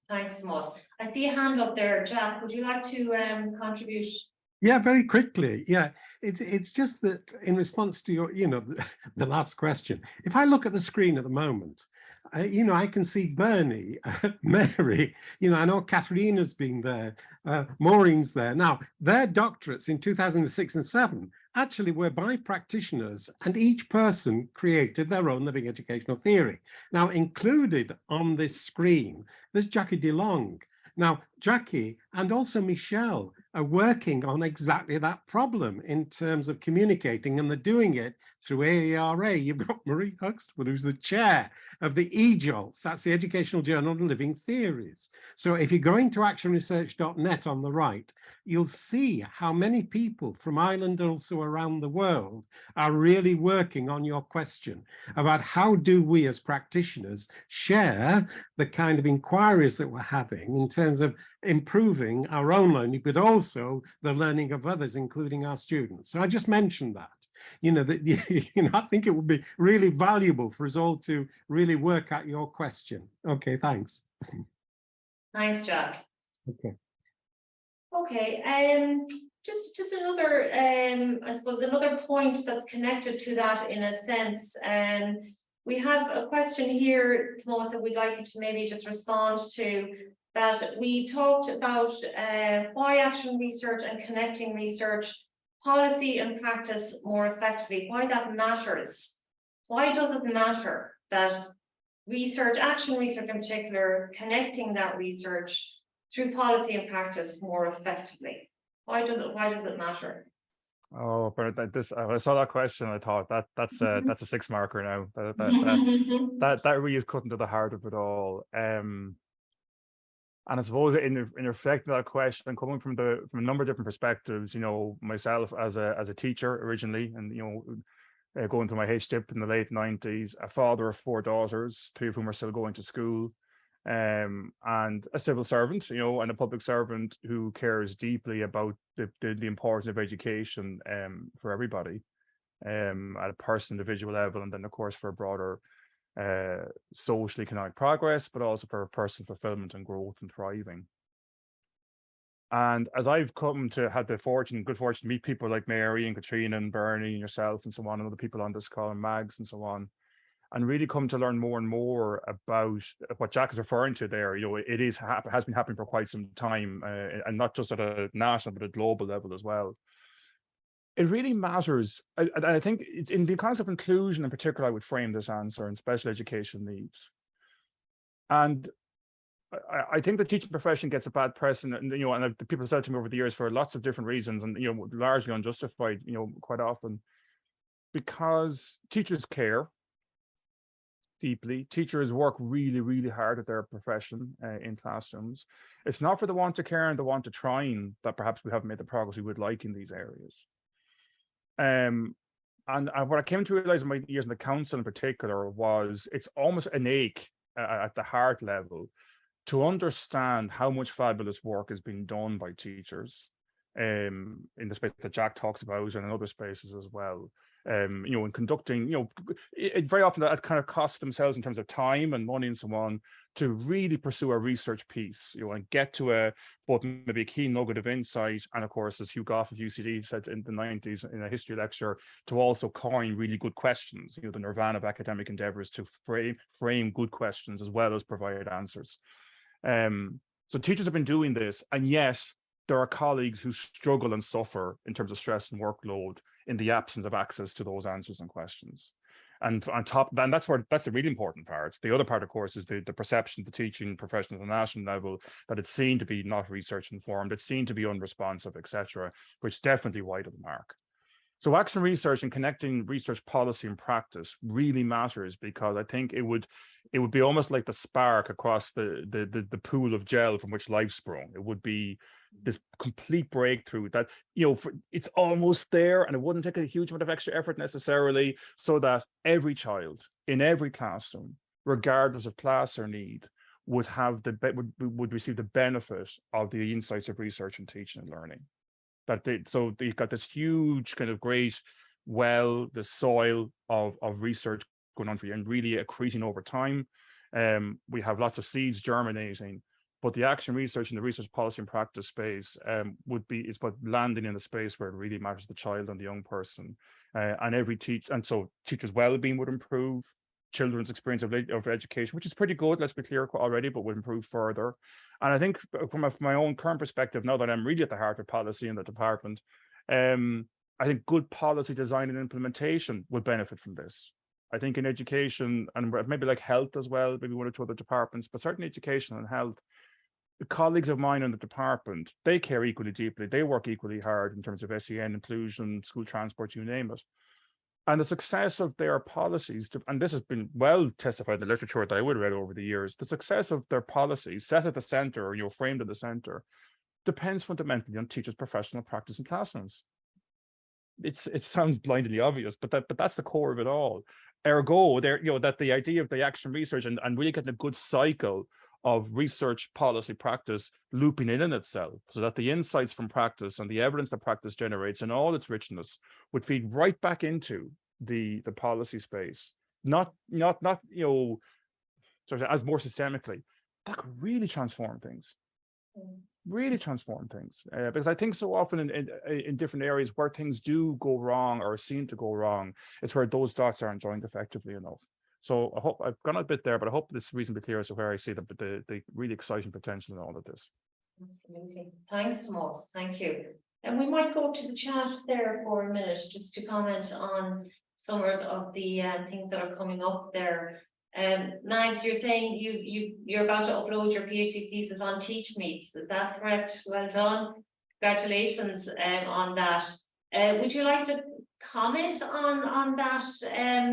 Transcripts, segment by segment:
Thanks, Tomas. I see a hand up there. Jack, would you like to contribute? Yeah, very quickly. Yeah, it's just that in response to your, the last question, if I look at the screen at the moment, I can see Bernie, Mary, I know Katharina's been there, Maureen's there. Now, their doctorates in 2006 and 7 actually were by practitioners, and each person created their own living educational theory. Now, included on this screen, there's Jackie DeLong. Now, Jackie and also Michelle are working on exactly that problem in terms of communicating, and they're doing it through AERA. You've got Marie Huxtable, who's the chair of the EJOLTS, that's the Educational Journal of Living Theories. So if you're going to actionresearch.net on the right, you'll see how many people from Ireland and also around the world are really working on your question about how do we as practitioners share the kind of inquiries that we're having in terms of improving our own learning, but also the learning of others, including our students. So I just mentioned that, I think it would be really valuable for us all to really work out your question. Okay, thanks. Thanks, Jack. Okay. Okay, just another, I suppose, another point that's connected to that in a sense. We have a question here, Tomas, that we'd like you to maybe just respond to. That we talked about why action research and connecting research, policy and practice more effectively, why that matters. Why does it matter that research, action research in particular, connecting that research through policy and practice more effectively? Why does it matter? Oh, but I saw that question. I thought that's a 6 marker now. That really is cutting to the heart of it all. And I suppose in reflecting that question and coming from a number of different perspectives, myself as a teacher originally, and going through my HDIP in the late 90s, a father of 4 daughters, 3 of whom are still going to school, and a civil servant, and a public servant who cares deeply about the importance of education for everybody, at a personal, individual level, and then of course for a broader social economic progress, but also for personal fulfillment and growth and thriving. And as I've come to have the good fortune to meet people like Mary and Katrina and Bernie and yourself and so on, and other people on this call, and Mags and so on, and really come to learn more and more about what Jack is referring to there, it has been happening for quite some time, and not just at a national but a global level as well. It really matters. I think it's in the concept of inclusion in particular, I would frame this answer in special education needs. And I think the teaching profession gets a bad press, and and people have said to me over the years for lots of different reasons, and largely unjustified, quite often, because teachers care deeply. Teachers work really, really hard at their profession in classrooms. It's not for the want of care and the want of trying that perhaps we haven't made the progress we would like in these areas. And what I came to realize in my years in the council in particular was it's almost an ache at the heart level to understand how much fabulous work is being done by teachers in the space that Jack talks about and in other spaces as well. In conducting, very often that kind of costs themselves in terms of time and money and so on to really pursue a research piece, and get to both maybe a key nugget of insight, and of course, as Hugh Goff of UCD said in the 90s in a history lecture, to also coin really good questions, the nirvana of academic endeavors to frame good questions as well as provide answers. So teachers have been doing this, and yet there are colleagues who struggle and suffer in terms of stress and workload in the absence of access to those answers and questions. And on top, and that's the really important part. The other part, of course, is the perception of the teaching profession at the national level that it's seen to be not research informed, it's seen to be unresponsive, etc., which definitely wide of the mark. So action research and connecting research policy and practice really matters, because I think it would be almost like the spark across the pool of gel from which life sprung. It would be this complete breakthrough that, it's almost there, and it wouldn't take a huge amount of extra effort necessarily, so that every child in every classroom, regardless of class or need, would receive the benefit of the insights of research and teaching and learning. So you've got this huge kind of great the soil of research going on for you, and really accreting over time. We have lots of seeds germinating, But the action research and the research policy and practice space is about landing in the space where it really matters to the child and the young person. And every so teachers' well-being would improve, children's experience of education, which is pretty good, let's be clear already, but would improve further. And I think from my own current perspective, now that I'm really at the heart of policy in the department, I think good policy design and implementation would benefit from this. I think in education, and maybe like health as well, maybe one or two other departments, but certainly education and health, the colleagues of mine in the department, they care equally deeply. They work equally hard in terms of SEN, inclusion, school transport, you name it. And the success of their policies, and this has been well testified in the literature that I would have read over the years, the success of their policies set at the center, or framed at the center, depends fundamentally on teachers' professional practice in classrooms. It sounds blindingly obvious, but that's the core of it all. Ergo, that the idea of the action research and really getting a good cycle of research, policy, practice looping in itself, so that the insights from practice and the evidence that practice generates in all its richness would feed right back into the policy space, not sort of as more systemically, that could really transform things. Because I think so often in different areas where things do go wrong or seem to go wrong, it's where those dots aren't joined effectively enough. So I hope I've gone a bit there, but I hope this is reasonably clear as to where I see the really exciting potential in all of this. Absolutely. Thanks, Tomas. Thank you. And we might go to the chat there for a minute just to comment on some of the things that are coming up there. Mags, you're saying you're about to upload your PhD thesis on TeachMeets. Is that correct? Well done. Congratulations on that. Would you like to comment on that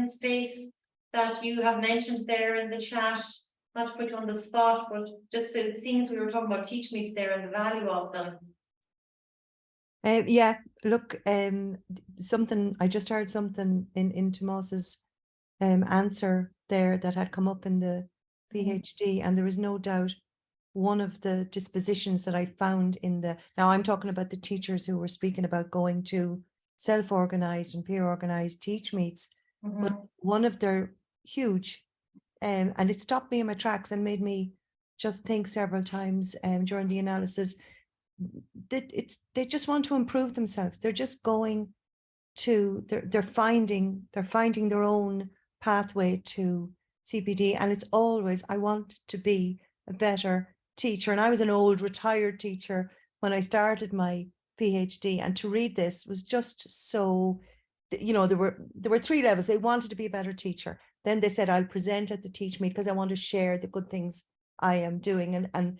space that you have mentioned there in the chat? Not to put you on the spot, but just so it seems we were talking about TeachMeets there and the value of them. Yeah, look, something I just heard something in Tomas's answer there that had come up in the PhD, and there is no doubt one of the dispositions that I found in now I'm talking about the teachers who were speaking about going to self-organized and peer-organized TeachMeets, but one of their huge, and it stopped me in my tracks and made me just think several times during the analysis that they just want to improve themselves. They're just going to, they're finding their own pathway to CPD, and it's always, I want to be a better teacher. And I was an old retired teacher when I started my PhD, and to read this was just so, there were 3 levels. They wanted to be a better teacher. Then they said, I'll present at the TeachMeet because I want to share the good things I am doing, and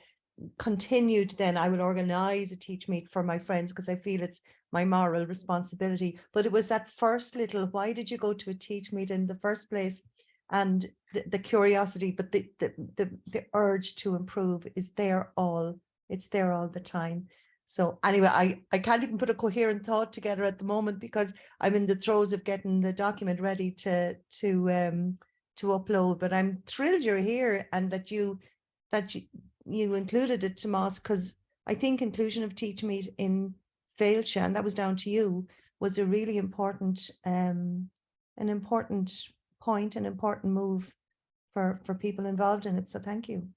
continued, then I will organize a TeachMeet for my friends because I feel it's my moral responsibility. But it was that first little, why did you go to a TeachMeet in the first place? And the curiosity, but the urge to improve is there it's there all the time. So anyway, I can't even put a coherent thought together at the moment because I'm in the throes of getting the document ready to upload. But I'm thrilled you're here and that you included it, Tomas, because I think inclusion of TeachMeet in Fáilte, and that was down to you, was a really important an important point, an important move for people involved in it. So thank you.